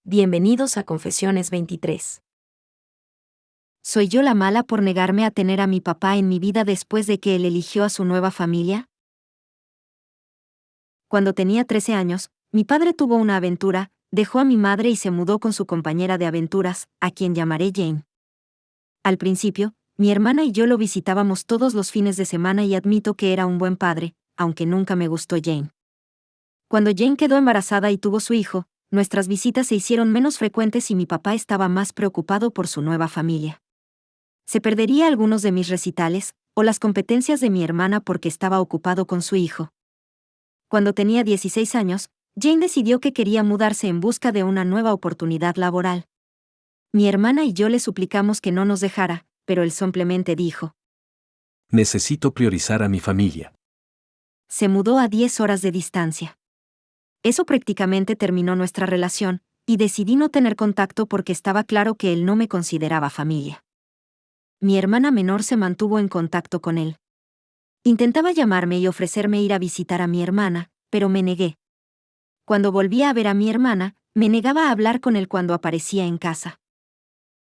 Bienvenidos a Confesiones 23. ¿Soy yo la mala por negarme a tener a mi papá en mi vida después de que él eligió a su nueva familia? Cuando tenía 13 años, mi padre tuvo una aventura, dejó a mi madre y se mudó con su compañera de aventuras, a quien llamaré Jane. Al principio, mi hermana y yo lo visitábamos todos los fines de semana y admito que era un buen padre, aunque nunca me gustó Jane. Cuando Jane quedó embarazada y tuvo su hijo, nuestras visitas se hicieron menos frecuentes y mi papá estaba más preocupado por su nueva familia. Se perdería algunos de mis recitales, o las competencias de mi hermana porque estaba ocupado con su hijo. Cuando tenía 16 años, Jane decidió que quería mudarse en busca de una nueva oportunidad laboral. Mi hermana y yo le suplicamos que no nos dejara, pero él simplemente dijo. Necesito priorizar a mi familia. Se mudó a 10 horas de distancia. Eso prácticamente terminó nuestra relación, y decidí no tener contacto porque estaba claro que él no me consideraba familia. Mi hermana menor se mantuvo en contacto con él. Intentaba llamarme y ofrecerme ir a visitar a mi hermana, pero me negué. Cuando volvía a ver a mi hermana, me negaba a hablar con él cuando aparecía en casa.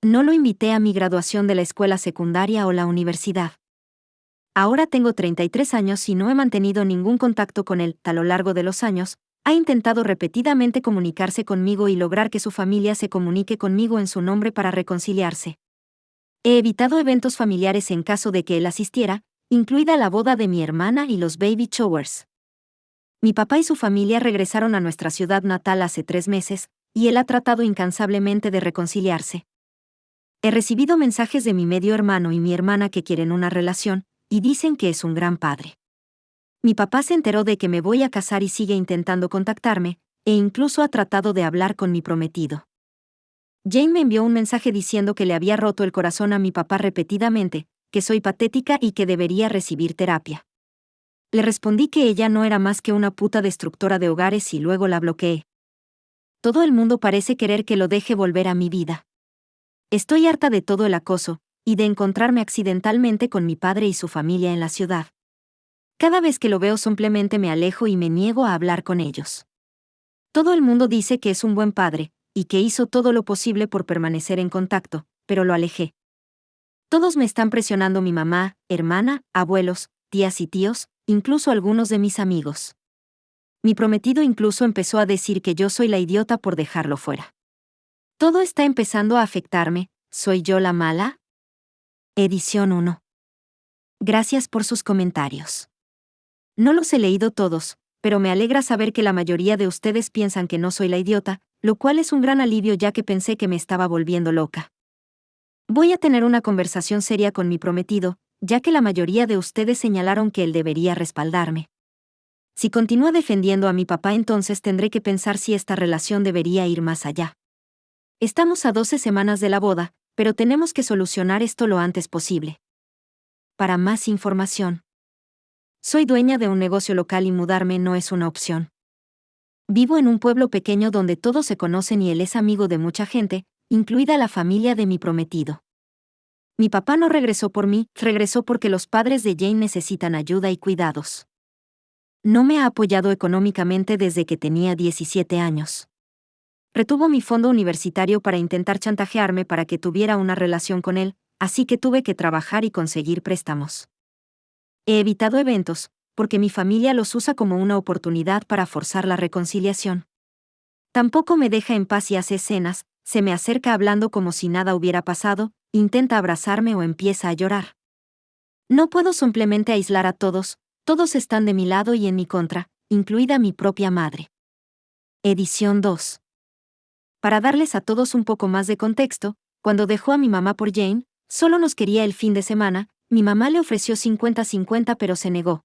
No lo invité a mi graduación de la escuela secundaria o la universidad. Ahora tengo 33 años y no he mantenido ningún contacto con él. A lo largo de los años, ha intentado repetidamente comunicarse conmigo y lograr que su familia se comunique conmigo en su nombre para reconciliarse. He evitado eventos familiares en caso de que él asistiera, incluida la boda de mi hermana y los baby showers. Mi papá y su familia regresaron a nuestra ciudad natal hace 3 meses, y él ha tratado incansablemente de reconciliarse. He recibido mensajes de mi medio hermano y mi hermana que quieren una relación, y dicen que es un gran padre. Mi papá se enteró de que me voy a casar y sigue intentando contactarme, e incluso ha tratado de hablar con mi prometido. Jane me envió un mensaje diciendo que le había roto el corazón a mi papá repetidamente, que soy patética y que debería recibir terapia. Le respondí que ella no era más que una puta destructora de hogares y luego la bloqueé. Todo el mundo parece querer que lo deje volver a mi vida. Estoy harta de todo el acoso, y de encontrarme accidentalmente con mi padre y su familia en la ciudad. Cada vez que lo veo simplemente me alejo y me niego a hablar con ellos. Todo el mundo dice que es un buen padre, y que hizo todo lo posible por permanecer en contacto, pero lo alejé. Todos me están presionando mi mamá, hermana, abuelos, tías y tíos, incluso algunos de mis amigos. Mi prometido incluso empezó a decir que yo soy la idiota por dejarlo fuera. Todo está empezando a afectarme. ¿Soy yo la mala? Edición 1. Gracias por sus comentarios. No los he leído todos, pero me alegra saber que la mayoría de ustedes piensan que no soy la idiota, lo cual es un gran alivio ya que pensé que me estaba volviendo loca. Voy a tener una conversación seria con mi prometido, ya que la mayoría de ustedes señalaron que él debería respaldarme. Si continúa defendiendo a mi papá, entonces tendré que pensar si esta relación debería ir más allá. Estamos a 12 semanas de la boda, pero tenemos que solucionar esto lo antes posible. Para más información. Soy dueña de un negocio local y mudarme no es una opción. Vivo en un pueblo pequeño donde todos se conocen y él es amigo de mucha gente, incluida la familia de mi prometido. Mi papá no regresó por mí, regresó porque los padres de Jane necesitan ayuda y cuidados. No me ha apoyado económicamente desde que tenía 17 años. Retuvo mi fondo universitario para intentar chantajearme para que tuviera una relación con él, así que tuve que trabajar y conseguir préstamos. He evitado eventos, porque mi familia los usa como una oportunidad para forzar la reconciliación. Tampoco me deja en paz y hace escenas, se me acerca hablando como si nada hubiera pasado, intenta abrazarme o empieza a llorar. No puedo simplemente aislar a todos, todos están de mi lado y en mi contra, incluida mi propia madre. Edición 2. Para darles a todos un poco más de contexto, cuando dejó a mi mamá por Jane, solo nos quería el fin de semana, mi mamá le ofreció 50-50 pero se negó.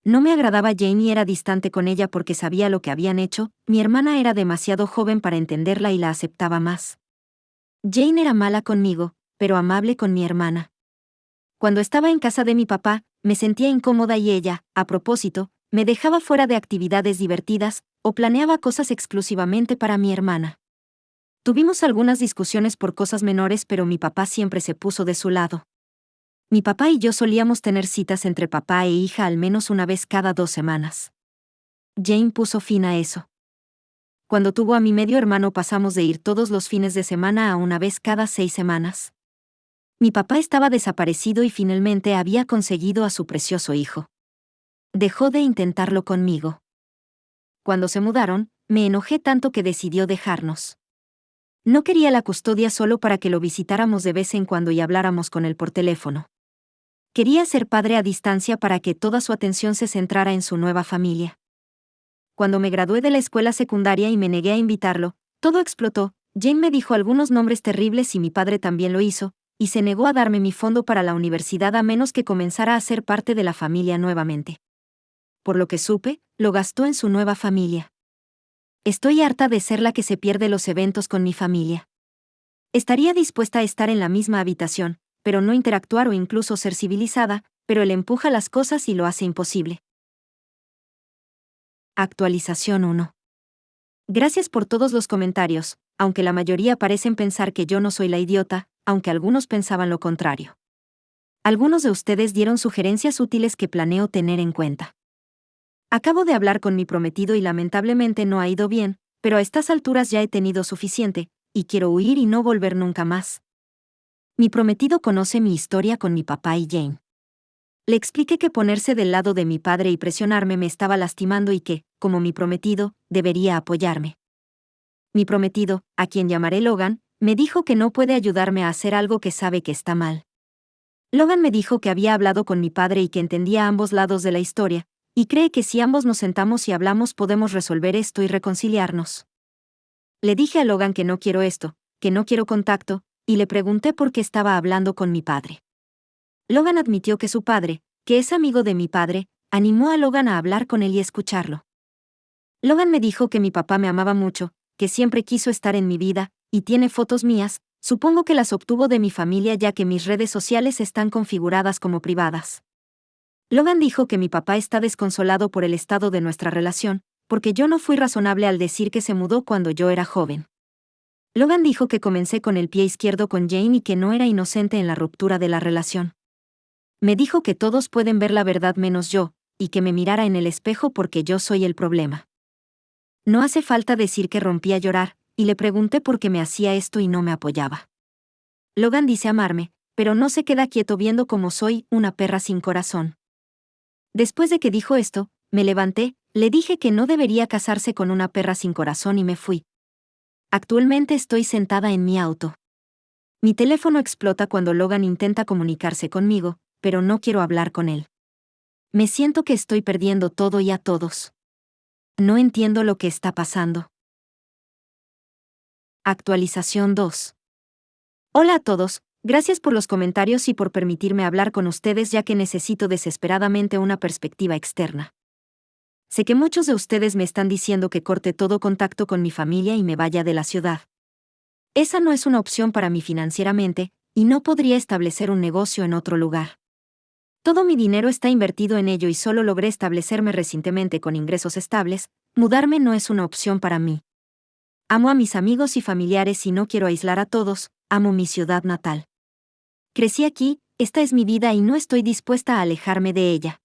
No me agradaba Jane y era distante con ella porque sabía lo que habían hecho, mi hermana era demasiado joven para entenderla y la aceptaba más. Jane era mala conmigo, pero amable con mi hermana. Cuando estaba en casa de mi papá, me sentía incómoda y ella, a propósito, me dejaba fuera de actividades divertidas, o planeaba cosas exclusivamente para mi hermana. Tuvimos algunas discusiones por cosas menores, pero mi papá siempre se puso de su lado. Mi papá y yo solíamos tener citas entre papá e hija al menos una vez cada 2 semanas. Jane puso fin a eso. Cuando tuvo a mi medio hermano pasamos de ir todos los fines de semana a una vez cada 6 semanas. Mi papá estaba desaparecido y finalmente había conseguido a su precioso hijo. Dejó de intentarlo conmigo. Cuando se mudaron, me enojé tanto que decidió dejarnos. No quería la custodia solo para que lo visitáramos de vez en cuando y habláramos con él por teléfono. Quería ser padre a distancia para que toda su atención se centrara en su nueva familia. Cuando me gradué de la escuela secundaria y me negué a invitarlo, todo explotó. Jane me dijo algunos nombres terribles y mi padre también lo hizo, y se negó a darme mi fondo para la universidad a menos que comenzara a ser parte de la familia nuevamente. Por lo que supe, lo gastó en su nueva familia. Estoy harta de ser la que se pierde los eventos con mi familia. Estaría dispuesta a estar en la misma habitación, pero no interactuar o incluso ser civilizada, pero él empuja las cosas y lo hace imposible. Actualización 1. Gracias por todos los comentarios, aunque la mayoría parecen pensar que yo no soy la idiota, aunque algunos pensaban lo contrario. Algunos de ustedes dieron sugerencias útiles que planeo tener en cuenta. Acabo de hablar con mi prometido y lamentablemente no ha ido bien, pero a estas alturas ya he tenido suficiente, y quiero huir y no volver nunca más. Mi prometido conoce mi historia con mi papá y Jane. Le expliqué que ponerse del lado de mi padre y presionarme me estaba lastimando y que, como mi prometido, debería apoyarme. Mi prometido, a quien llamaré Logan, me dijo que no puede ayudarme a hacer algo que sabe que está mal. Logan me dijo que había hablado con mi padre y que entendía ambos lados de la historia, y cree que si ambos nos sentamos y hablamos podemos resolver esto y reconciliarnos. Le dije a Logan que no quiero esto, que no quiero contacto, y le pregunté por qué estaba hablando con mi padre. Logan admitió que su padre, que es amigo de mi padre, animó a Logan a hablar con él y escucharlo. Logan me dijo que mi papá me amaba mucho, que siempre quiso estar en mi vida, y tiene fotos mías, supongo que las obtuvo de mi familia ya que mis redes sociales están configuradas como privadas. Logan dijo que mi papá está desconsolado por el estado de nuestra relación, porque yo no fui razonable al decir que se mudó cuando yo era joven. Logan dijo que comencé con el pie izquierdo con Jane y que no era inocente en la ruptura de la relación. Me dijo que todos pueden ver la verdad menos yo, y que me mirara en el espejo porque yo soy el problema. No hace falta decir que rompí a llorar, y le pregunté por qué me hacía esto y no me apoyaba. Logan dice amarme, pero no se queda quieto viendo cómo soy una perra sin corazón. Después de que dijo esto, me levanté, le dije que no debería casarse con una perra sin corazón y me fui. Actualmente estoy sentada en mi auto. Mi teléfono explota cuando Logan intenta comunicarse conmigo, pero no quiero hablar con él. Me siento que estoy perdiendo todo y a todos. No entiendo lo que está pasando. Actualización 2. Hola a todos, gracias por los comentarios y por permitirme hablar con ustedes ya que necesito desesperadamente una perspectiva externa. Sé que muchos de ustedes me están diciendo que corte todo contacto con mi familia y me vaya de la ciudad. Esa no es una opción para mí financieramente, y no podría establecer un negocio en otro lugar. Todo mi dinero está invertido en ello y solo logré establecerme recientemente con ingresos estables. Mudarme no es una opción para mí. Amo a mis amigos y familiares y no quiero aislar a todos, amo mi ciudad natal. Crecí aquí, esta es mi vida y no estoy dispuesta a alejarme de ella.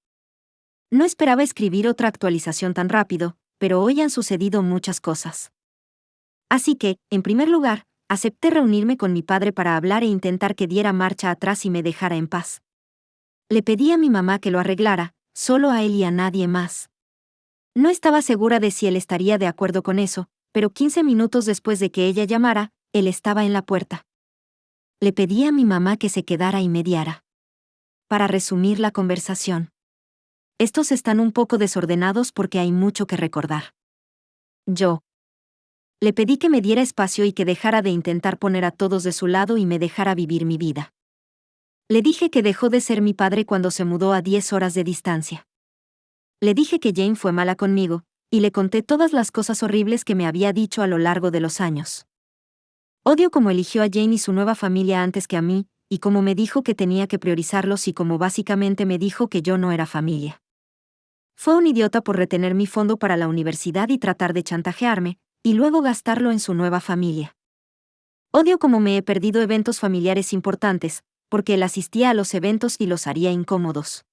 No esperaba escribir otra actualización tan rápido, pero hoy han sucedido muchas cosas. Así que, en primer lugar, acepté reunirme con mi padre para hablar e intentar que diera marcha atrás y me dejara en paz. Le pedí a mi mamá que lo arreglara, solo a él y a nadie más. No estaba segura de si él estaría de acuerdo con eso, pero 15 minutos después de que ella llamara, él estaba en la puerta. Le pedí a mi mamá que se quedara y mediara. Para resumir la conversación. Estos están un poco desordenados porque hay mucho que recordar. Yo. Le pedí que me diera espacio y que dejara de intentar poner a todos de su lado y me dejara vivir mi vida. Le dije que dejó de ser mi padre cuando se mudó a 10 horas de distancia. Le dije que Jane fue mala conmigo, y le conté todas las cosas horribles que me había dicho a lo largo de los años. Odio cómo eligió a Jane y su nueva familia antes que a mí, y cómo me dijo que tenía que priorizarlos y cómo básicamente me dijo que yo no era familia. Fue un idiota por retener mi fondo para la universidad y tratar de chantajearme, y luego gastarlo en su nueva familia. Odio cómo me he perdido eventos familiares importantes, porque él asistía a los eventos y los haría incómodos.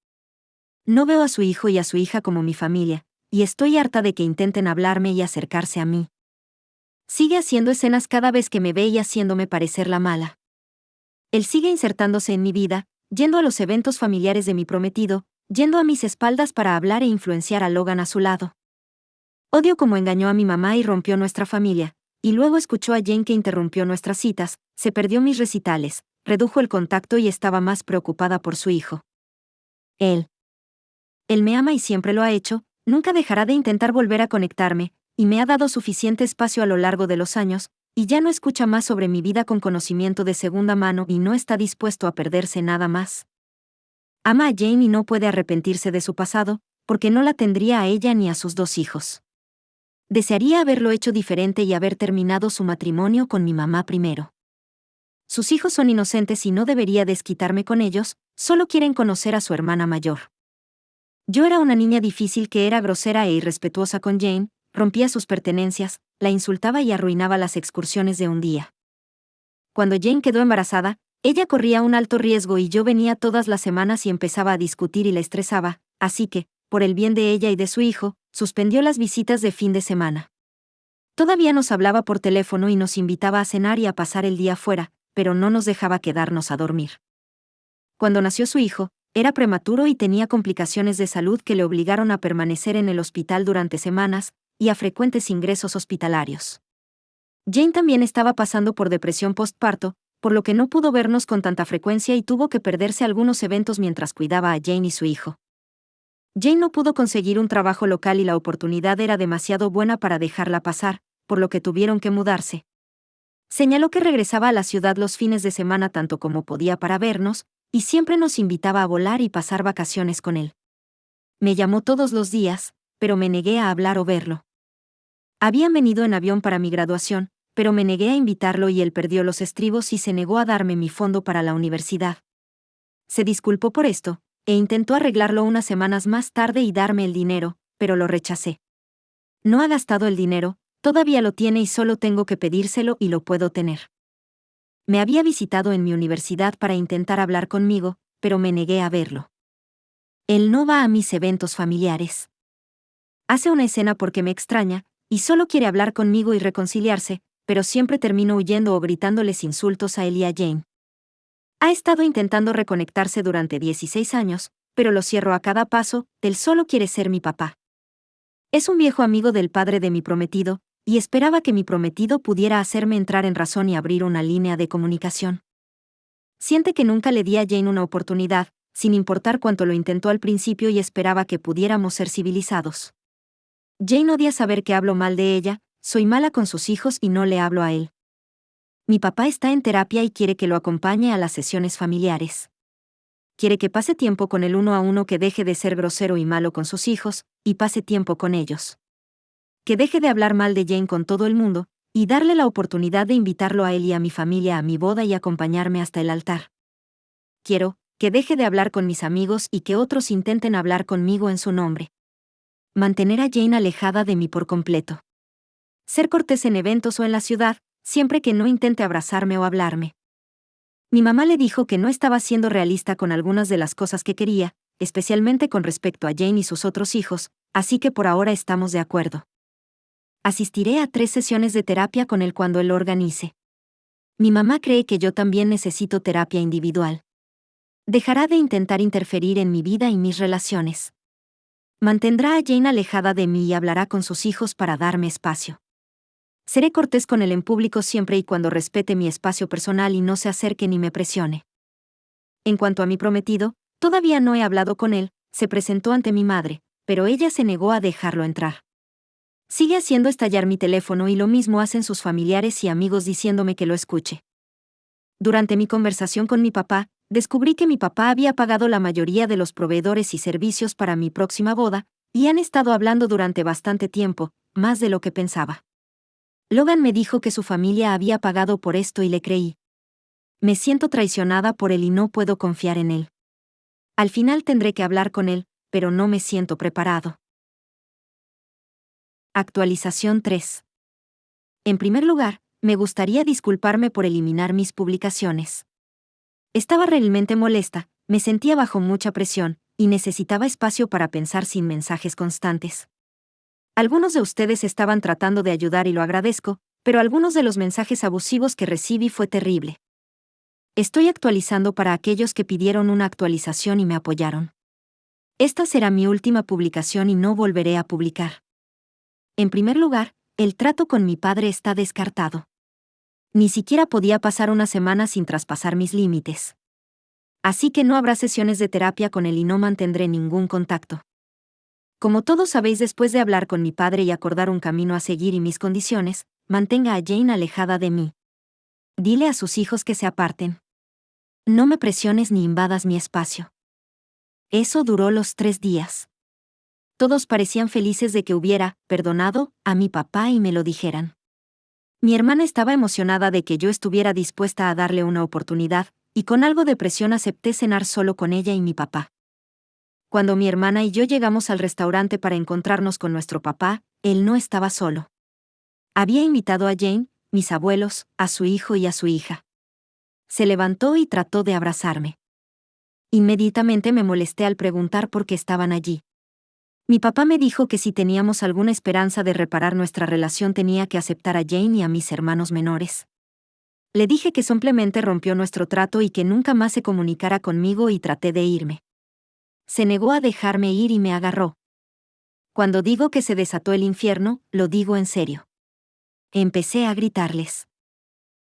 No veo a su hijo y a su hija como mi familia, y estoy harta de que intenten hablarme y acercarse a mí. Sigue haciendo escenas cada vez que me ve y haciéndome parecer la mala. Él sigue insertándose en mi vida, yendo a los eventos familiares de mi prometido, yendo a mis espaldas para hablar e influenciar a Logan a su lado. Odio cómo engañó a mi mamá y rompió nuestra familia, y luego escuchó a Jane que interrumpió nuestras citas, se perdió mis recitales, redujo el contacto y estaba más preocupada por su hijo. Él me ama y siempre lo ha hecho, nunca dejará de intentar volver a conectarme, y me ha dado suficiente espacio a lo largo de los años, y ya no escucha más sobre mi vida con conocimiento de segunda mano y no está dispuesto a perderse nada más. Ama a Jane y no puede arrepentirse de su pasado, porque no la tendría a ella ni a sus 2 hijos. Desearía haberlo hecho diferente y haber terminado su matrimonio con mi mamá primero. Sus hijos son inocentes y no debería desquitarme con ellos, solo quieren conocer a su hermana mayor. Yo era una niña difícil que era grosera e irrespetuosa con Jane, rompía sus pertenencias, la insultaba y arruinaba las excursiones de un día. Cuando Jane quedó embarazada, ella corría un alto riesgo y yo venía todas las semanas y empezaba a discutir y la estresaba, así que, por el bien de ella y de su hijo, suspendió las visitas de fin de semana. Todavía nos hablaba por teléfono y nos invitaba a cenar y a pasar el día fuera, pero no nos dejaba quedarnos a dormir. Cuando nació su hijo, era prematuro y tenía complicaciones de salud que le obligaron a permanecer en el hospital durante semanas, y a frecuentes ingresos hospitalarios. Jane también estaba pasando por depresión postparto, por lo que no pudo vernos con tanta frecuencia y tuvo que perderse algunos eventos mientras cuidaba a Jane y su hijo. Jane no pudo conseguir un trabajo local y la oportunidad era demasiado buena para dejarla pasar, por lo que tuvieron que mudarse. Señaló que regresaba a la ciudad los fines de semana tanto como podía para vernos, y siempre nos invitaba a volar y pasar vacaciones con él. Me llamó todos los días, pero me negué a hablar o verlo. Habían venido en avión para mi graduación, pero me negué a invitarlo y él perdió los estribos y se negó a darme mi fondo para la universidad. Se disculpó por esto, e intentó arreglarlo unas semanas más tarde y darme el dinero, pero lo rechacé. No ha gastado el dinero, todavía lo tiene y solo tengo que pedírselo y lo puedo tener. Me había visitado en mi universidad para intentar hablar conmigo, pero me negué a verlo. Él no va a mis eventos familiares. Hace una escena porque me extraña, y solo quiere hablar conmigo y reconciliarse, pero siempre termino huyendo o gritándoles insultos a él y a Jane. Ha estado intentando reconectarse durante 16 años, pero lo cierro a cada paso, él solo quiere ser mi papá. Es un viejo amigo del padre de mi prometido, y esperaba que mi prometido pudiera hacerme entrar en razón y abrir una línea de comunicación. Siente que nunca le di a Jane una oportunidad, sin importar cuánto lo intentó al principio y esperaba que pudiéramos ser civilizados. Jane odia saber que hablo mal de ella, soy mala con sus hijos y no le hablo a él. Mi papá está en terapia y quiere que lo acompañe a las sesiones familiares. Quiere que pase tiempo con él 1 a 1, que deje de ser grosero y malo con sus hijos, y pase tiempo con ellos. Que deje de hablar mal de Jane con todo el mundo, y darle la oportunidad de invitarlo a él y a mi familia a mi boda y acompañarme hasta el altar. Quiero que deje de hablar con mis amigos y que otros intenten hablar conmigo en su nombre. Mantener a Jane alejada de mí por completo. Ser cortés en eventos o en la ciudad, siempre que no intente abrazarme o hablarme. Mi mamá le dijo que no estaba siendo realista con algunas de las cosas que quería, especialmente con respecto a Jane y sus otros hijos, así que por ahora estamos de acuerdo. Asistiré a 3 sesiones de terapia con él cuando él lo organice. Mi mamá cree que yo también necesito terapia individual. Dejará de intentar interferir en mi vida y mis relaciones. Mantendrá a Jane alejada de mí y hablará con sus hijos para darme espacio. Seré cortés con él en público siempre y cuando respete mi espacio personal y no se acerque ni me presione. En cuanto a mi prometido, todavía no he hablado con él, se presentó ante mi madre, pero ella se negó a dejarlo entrar. Sigue haciendo estallar mi teléfono y lo mismo hacen sus familiares y amigos diciéndome que lo escuche. Durante mi conversación con mi papá, descubrí que mi papá había pagado la mayoría de los proveedores y servicios para mi próxima boda, y han estado hablando durante bastante tiempo, más de lo que pensaba. Logan me dijo que su familia había pagado por esto y le creí. Me siento traicionada por él y no puedo confiar en él. Al final tendré que hablar con él, pero no me siento preparado. Actualización 3. En primer lugar, me gustaría disculparme por eliminar mis publicaciones. Estaba realmente molesta, me sentía bajo mucha presión, y necesitaba espacio para pensar sin mensajes constantes. Algunos de ustedes estaban tratando de ayudar y lo agradezco, pero algunos de los mensajes abusivos que recibí fue terrible. Estoy actualizando para aquellos que pidieron una actualización y me apoyaron. Esta será mi última publicación y no volveré a publicar. En primer lugar, el trato con mi padre está descartado. Ni siquiera podía pasar una semana sin traspasar mis límites. Así que no habrá sesiones de terapia con él y no mantendré ningún contacto. Como todos sabéis, después de hablar con mi padre y acordar un camino a seguir y mis condiciones, mantenga a Jane alejada de mí. Dile a sus hijos que se aparten. No me presiones ni invadas mi espacio. Eso duró los 3 días. Todos parecían felices de que hubiera perdonado a mi papá y me lo dijeran. Mi hermana estaba emocionada de que yo estuviera dispuesta a darle una oportunidad, y con algo de presión acepté cenar solo con ella y mi papá. Cuando mi hermana y yo llegamos al restaurante para encontrarnos con nuestro papá, él no estaba solo. Había invitado a Jane, mis abuelos, a su hijo y a su hija. Se levantó y trató de abrazarme. Inmediatamente me molesté al preguntar por qué estaban allí. Mi papá me dijo que si teníamos alguna esperanza de reparar nuestra relación tenía que aceptar a Jane y a mis hermanos menores. Le dije que simplemente rompió nuestro trato y que nunca más se comunicara conmigo y traté de irme. Se negó a dejarme ir y me agarró. Cuando digo que se desató el infierno, lo digo en serio. Empecé a gritarles.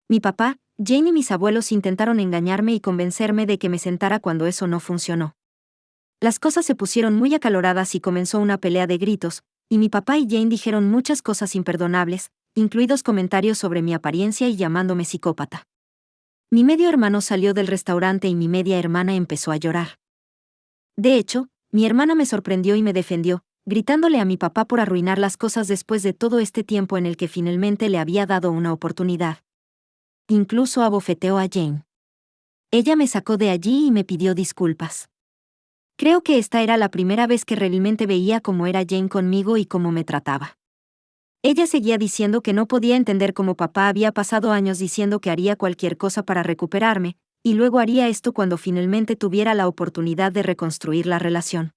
Mi papá, Jane y mis abuelos intentaron engañarme y convencerme de que me sentara cuando eso no funcionó. Las cosas se pusieron muy acaloradas y comenzó una pelea de gritos, y mi papá y Jane dijeron muchas cosas imperdonables, incluidos comentarios sobre mi apariencia y llamándome psicópata. Mi medio hermano salió del restaurante y mi media hermana empezó a llorar. De hecho, mi hermana me sorprendió y me defendió, gritándole a mi papá por arruinar las cosas después de todo este tiempo en el que finalmente le había dado una oportunidad. Incluso abofeteó a Jane. Ella me sacó de allí y me pidió disculpas. Creo que esta era la primera vez que realmente veía cómo era Jane conmigo y cómo me trataba. Ella seguía diciendo que no podía entender cómo papá había pasado años diciendo que haría cualquier cosa para recuperarme, y luego haría esto cuando finalmente tuviera la oportunidad de reconstruir la relación.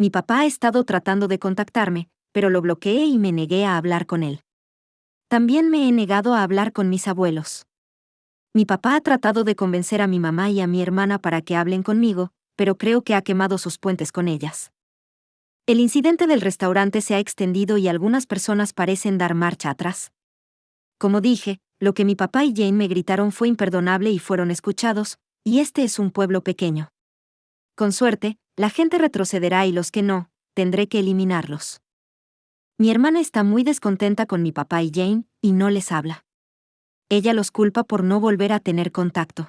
Mi papá ha estado tratando de contactarme, pero lo bloqueé y me negué a hablar con él. También me he negado a hablar con mis abuelos. Mi papá ha tratado de convencer a mi mamá y a mi hermana para que hablen conmigo, pero creo que ha quemado sus puentes con ellas. El incidente del restaurante se ha extendido y algunas personas parecen dar marcha atrás. Como dije, lo que mi papá y Jane me gritaron fue imperdonable y fueron escuchados, y este es un pueblo pequeño. Con suerte, la gente retrocederá y los que no, tendré que eliminarlos. Mi hermana está muy descontenta con mi papá y Jane, y no les habla. Ella los culpa por no volver a tener contacto.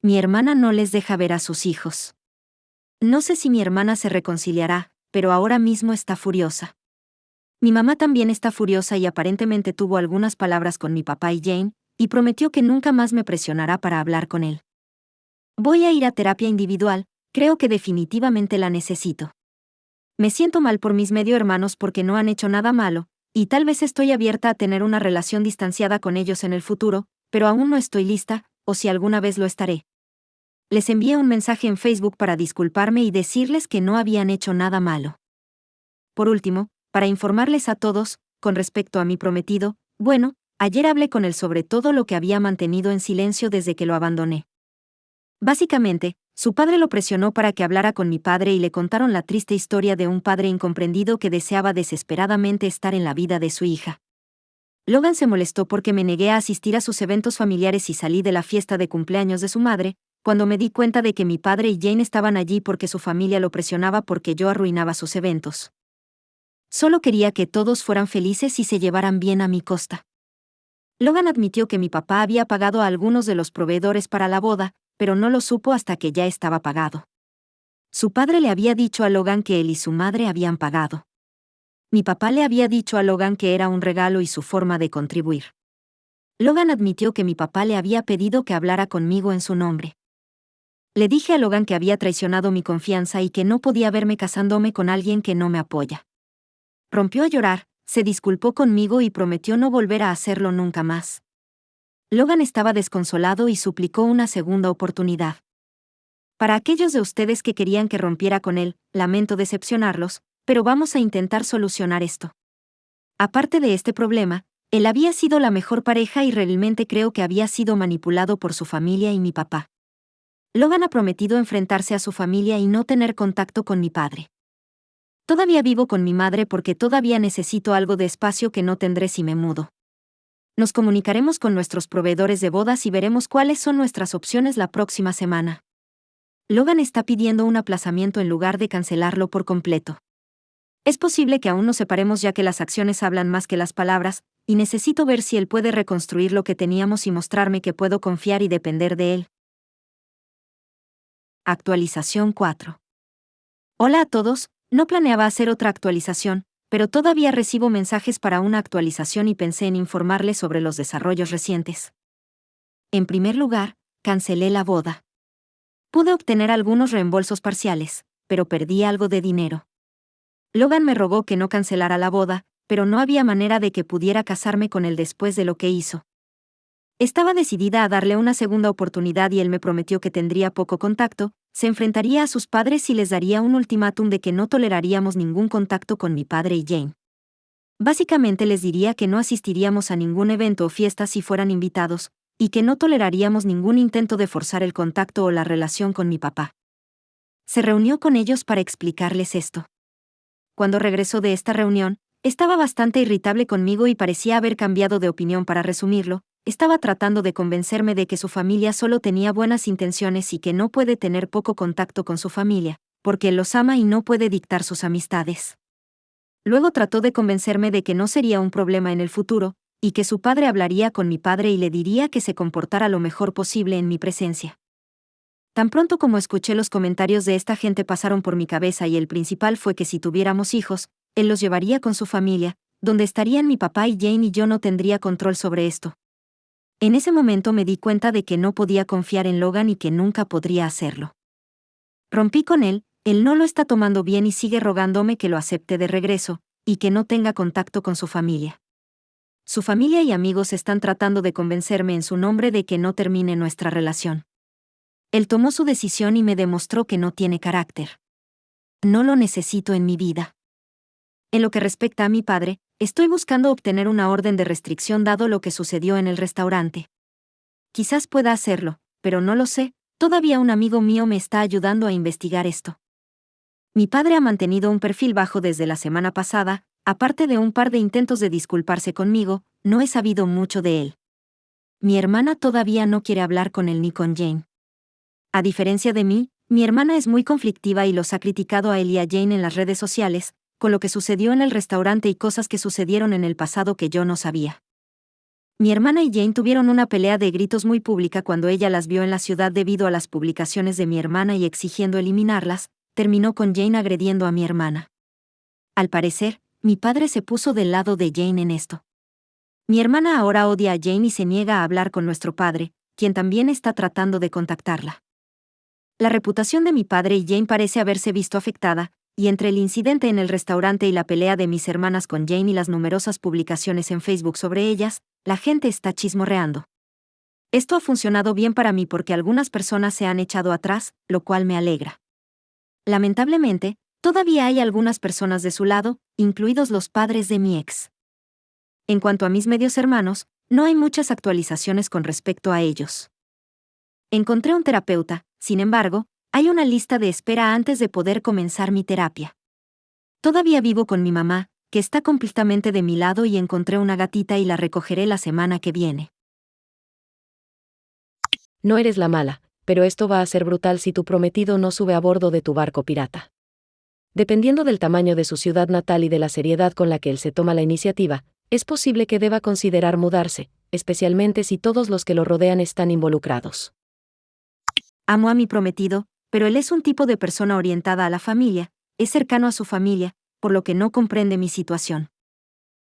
Mi hermana no les deja ver a sus hijos. No sé si mi hermana se reconciliará, pero ahora mismo está furiosa. Mi mamá también está furiosa y aparentemente tuvo algunas palabras con mi papá y Jane, y prometió que nunca más me presionará para hablar con él. Voy a ir a terapia individual, creo que definitivamente la necesito. Me siento mal por mis medio hermanos porque no han hecho nada malo, y tal vez estoy abierta a tener una relación distanciada con ellos en el futuro, pero aún no estoy lista, o si alguna vez lo estaré. Les envié un mensaje en Facebook para disculparme y decirles que no habían hecho nada malo. Por último, para informarles a todos, con respecto a mi prometido, bueno, ayer hablé con él sobre todo lo que había mantenido en silencio desde que lo abandoné. Básicamente, su padre lo presionó para que hablara con mi padre y le contaron la triste historia de un padre incomprendido que deseaba desesperadamente estar en la vida de su hija. Logan se molestó porque me negué a asistir a sus eventos familiares y salí de la fiesta de cumpleaños de su madre, cuando me di cuenta de que mi padre y Jane estaban allí porque su familia lo presionaba porque yo arruinaba sus eventos. Solo quería que todos fueran felices y se llevaran bien a mi costa. Logan admitió que mi papá había pagado a algunos de los proveedores para la boda, pero no lo supo hasta que ya estaba pagado. Su padre le había dicho a Logan que él y su madre habían pagado. Mi papá le había dicho a Logan que era un regalo y su forma de contribuir. Logan admitió que mi papá le había pedido que hablara conmigo en su nombre. Le dije a Logan que había traicionado mi confianza y que no podía verme casándome con alguien que no me apoya. Rompió a llorar, se disculpó conmigo y prometió no volver a hacerlo nunca más. Logan estaba desconsolado y suplicó una segunda oportunidad. Para aquellos de ustedes que querían que rompiera con él, lamento decepcionarlos, pero vamos a intentar solucionar esto. Aparte de este problema, Él había sido la mejor pareja y realmente creo que había sido manipulado por su familia y mi papá. Logan ha prometido enfrentarse a su familia y no tener contacto con mi padre. Todavía vivo con mi madre porque todavía necesito algo de espacio que no tendré si me mudo. Nos comunicaremos con nuestros proveedores de bodas y veremos cuáles son nuestras opciones la próxima semana. Logan está pidiendo un aplazamiento en lugar de cancelarlo por completo. Es posible que aún nos separemos ya que las acciones hablan más que las palabras, y necesito ver si él puede reconstruir lo que teníamos y mostrarme que puedo confiar y depender de él. Actualización 4. Hola a todos, no planeaba hacer otra actualización, pero todavía recibo mensajes para una actualización y pensé en informarles sobre los desarrollos recientes. En primer lugar, cancelé la boda. Pude obtener algunos reembolsos parciales, pero perdí algo de dinero. Logan me rogó que no cancelara la boda, pero no había manera de que pudiera casarme con él después de lo que hizo. Estaba decidida a darle una segunda oportunidad y él me prometió que tendría poco contacto, se enfrentaría a sus padres y les daría un ultimátum de que no toleraríamos ningún contacto con mi padre y Jane. Básicamente les diría que no asistiríamos a ningún evento o fiesta si fueran invitados, y que no toleraríamos ningún intento de forzar el contacto o la relación con mi papá. Se reunió con ellos para explicarles esto. Cuando regresó de esta reunión, estaba bastante irritable conmigo y parecía haber cambiado de opinión. Para resumirlo, estaba tratando de convencerme de que su familia solo tenía buenas intenciones y que no puede tener poco contacto con su familia, porque él los ama y no puede dictar sus amistades. Luego trató de convencerme de que no sería un problema en el futuro, y que su padre hablaría con mi padre y le diría que se comportara lo mejor posible en mi presencia. Tan pronto como escuché los comentarios de esta gente pasaron por mi cabeza y el principal fue que si tuviéramos hijos, él los llevaría con su familia, donde estarían mi papá y Jane y yo no tendría control sobre esto. En ese momento me di cuenta de que no podía confiar en Logan y que nunca podría hacerlo. Rompí con él no lo está tomando bien y sigue rogándome que lo acepte de regreso, y que no tenga contacto con su familia. Su familia y amigos están tratando de convencerme en su nombre de que no termine nuestra relación. Él tomó su decisión y me demostró que no tiene carácter. No lo necesito en mi vida. En lo que respecta a mi padre, estoy buscando obtener una orden de restricción dado lo que sucedió en el restaurante. Quizás pueda hacerlo, pero no lo sé, todavía un amigo mío me está ayudando a investigar esto. Mi padre ha mantenido un perfil bajo desde la semana pasada, aparte de un par de intentos de disculparse conmigo, no he sabido mucho de él. Mi hermana todavía no quiere hablar con él ni con Jane. A diferencia de mí, mi hermana es muy conflictiva y los ha criticado a él y a Jane en las redes sociales, con lo que sucedió en el restaurante y cosas que sucedieron en el pasado que yo no sabía. Mi hermana y Jane tuvieron una pelea de gritos muy pública cuando ella las vio en la ciudad debido a las publicaciones de mi hermana y exigiendo eliminarlas, terminó con Jane agrediendo a mi hermana. Al parecer, mi padre se puso del lado de Jane en esto. Mi hermana ahora odia a Jane y se niega a hablar con nuestro padre, quien también está tratando de contactarla. La reputación de mi padre y Jane parece haberse visto afectada, y entre el incidente en el restaurante y la pelea de mis hermanas con Jane y las numerosas publicaciones en Facebook sobre ellas, la gente está chismorreando. Esto ha funcionado bien para mí porque algunas personas se han echado atrás, lo cual me alegra. Lamentablemente, todavía hay algunas personas de su lado, incluidos los padres de mi ex. En cuanto a mis medios hermanos, no hay muchas actualizaciones con respecto a ellos. Encontré un terapeuta, sin embargo, hay una lista de espera antes de poder comenzar mi terapia. Todavía vivo con mi mamá, que está completamente de mi lado y encontré una gatita y la recogeré la semana que viene. No eres la mala, pero esto va a ser brutal si tu prometido no sube a bordo de tu barco pirata. Dependiendo del tamaño de su ciudad natal y de la seriedad con la que él se toma la iniciativa, es posible que deba considerar mudarse, especialmente si todos los que lo rodean están involucrados. Amo a mi prometido, pero él es un tipo de persona orientada a la familia, es cercano a su familia, por lo que no comprende mi situación.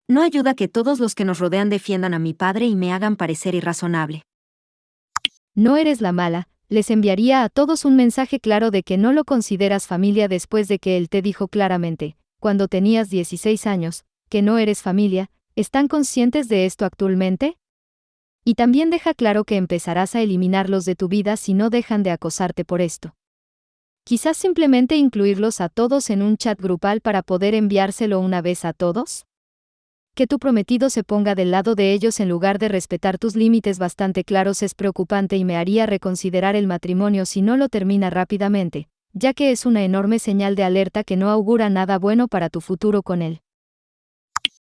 No ayuda que todos los que nos rodean defiendan a mi padre y me hagan parecer irrazonable. No eres la mala, les enviaría a todos un mensaje claro de que no lo consideras familia después de que él te dijo claramente, cuando tenías 16 años, que no eres familia. ¿Están conscientes de esto actualmente? Y también deja claro que empezarás a eliminarlos de tu vida si no dejan de acosarte por esto. Quizás simplemente incluirlos a todos en un chat grupal para poder enviárselo una vez a todos. Que tu prometido se ponga del lado de ellos en lugar de respetar tus límites bastante claros es preocupante y me haría reconsiderar el matrimonio si no lo termina rápidamente, ya que es una enorme señal de alerta que no augura nada bueno para tu futuro con él.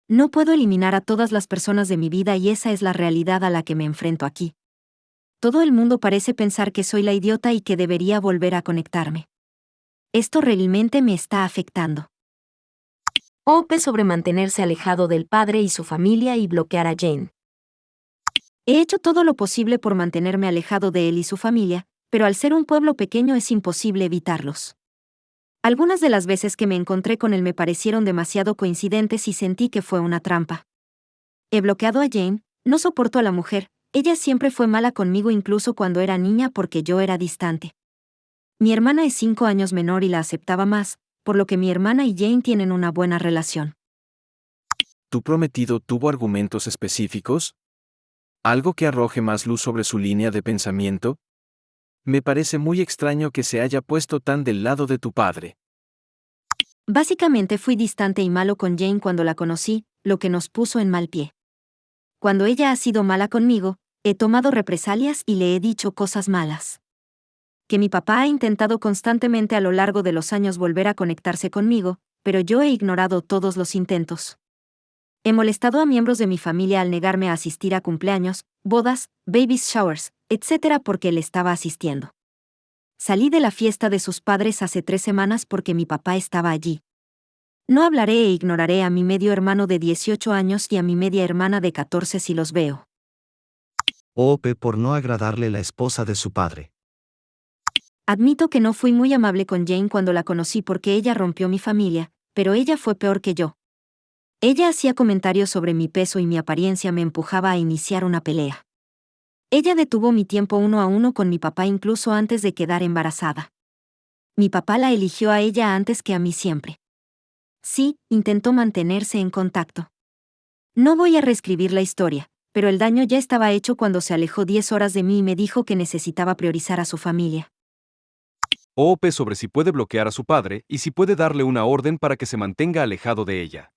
No puedo eliminar a todas las personas de mi vida y esa es la realidad a la que me enfrento aquí. Todo el mundo parece pensar que soy la idiota y que debería volver a conectarme. Esto realmente me está afectando. OP sobre mantenerse alejado del padre y su familia y bloquear a Jane. He hecho todo lo posible por mantenerme alejado de él y su familia, pero al ser un pueblo pequeño es imposible evitarlos. Algunas de las veces que me encontré con él me parecieron demasiado coincidentes y sentí que fue una trampa. He bloqueado a Jane, no soporto a la mujer, ella siempre fue mala conmigo incluso cuando era niña porque yo era distante. Mi hermana es 5 años menor y la aceptaba más, por lo que mi hermana y Jane tienen una buena relación. ¿Tu prometido tuvo argumentos específicos? ¿Algo que arroje más luz sobre su línea de pensamiento? Me parece muy extraño que se haya puesto tan del lado de tu padre. Básicamente fui distante y malo con Jane cuando la conocí, lo que nos puso en mal pie. Cuando ella ha sido mala conmigo, he tomado represalias y le he dicho cosas malas. Que mi papá ha intentado constantemente a lo largo de los años volver a conectarse conmigo, pero yo he ignorado todos los intentos. He molestado a miembros de mi familia al negarme a asistir a cumpleaños, bodas, baby showers, etc. porque él estaba asistiendo. Salí de la fiesta de sus padres hace 3 semanas porque mi papá estaba allí. No hablaré e ignoraré a mi medio hermano de 18 años y a mi media hermana de 14 si los veo. OP por no agradarle la esposa de su padre. Admito que no fui muy amable con Jane cuando la conocí porque ella rompió mi familia, pero ella fue peor que yo. Ella hacía comentarios sobre mi peso y mi apariencia me empujaba a iniciar una pelea. Ella detuvo mi tiempo 1 a 1 con mi papá incluso antes de quedar embarazada. Mi papá la eligió a ella antes que a mí siempre. Sí, intentó mantenerse en contacto. No voy a reescribir la historia, pero el daño ya estaba hecho cuando se alejó 10 horas de mí y me dijo que necesitaba priorizar a su familia. OP sobre si puede bloquear a su padre y si puede darle una orden para que se mantenga alejado de ella.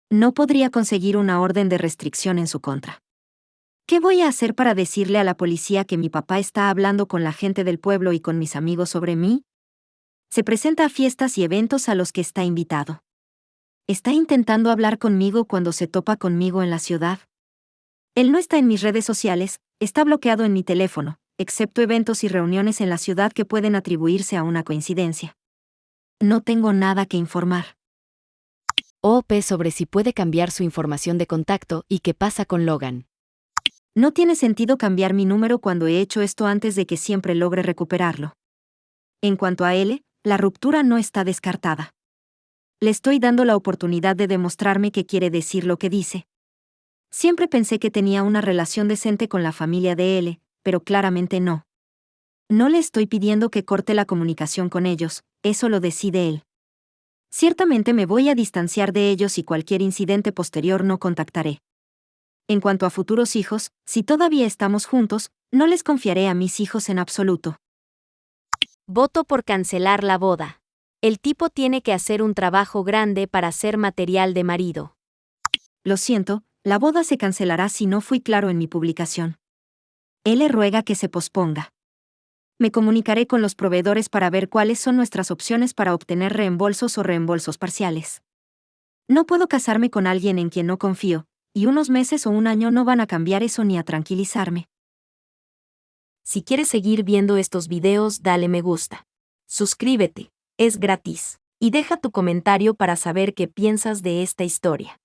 No podría conseguir una orden de restricción en su contra. ¿Qué voy a hacer para decirle a la policía que mi papá está hablando con la gente del pueblo y con mis amigos sobre mí? Se presenta a fiestas y eventos a los que está invitado. ¿Está intentando hablar conmigo cuando se topa conmigo en la ciudad? Él no está en mis redes sociales, está bloqueado en mi teléfono, excepto eventos y reuniones en la ciudad que pueden atribuirse a una coincidencia. No tengo nada que informar. OP sobre si puede cambiar su información de contacto y qué pasa con Logan. No tiene sentido cambiar mi número cuando he hecho esto antes de que siempre logre recuperarlo. En cuanto a él, la ruptura no está descartada. Le estoy dando la oportunidad de demostrarme que quiere decir lo que dice. Siempre pensé que tenía una relación decente con la familia de él, pero claramente no. No le estoy pidiendo que corte la comunicación con ellos, eso lo decide él. Ciertamente me voy a distanciar de ellos y cualquier incidente posterior no contactaré. En cuanto a futuros hijos, si todavía estamos juntos, no les confiaré a mis hijos en absoluto. Voto por cancelar la boda. El tipo tiene que hacer un trabajo grande para ser material de marido. Lo siento, la boda se cancelará si no fui claro en mi publicación. Él le ruega que se posponga. Me comunicaré con los proveedores para ver cuáles son nuestras opciones para obtener reembolsos o reembolsos parciales. No puedo casarme con alguien en quien no confío, y unos meses o un año no van a cambiar eso ni a tranquilizarme. Si quieres seguir viendo estos videos, dale me gusta. Suscríbete, es gratis. Y deja tu comentario para saber qué piensas de esta historia.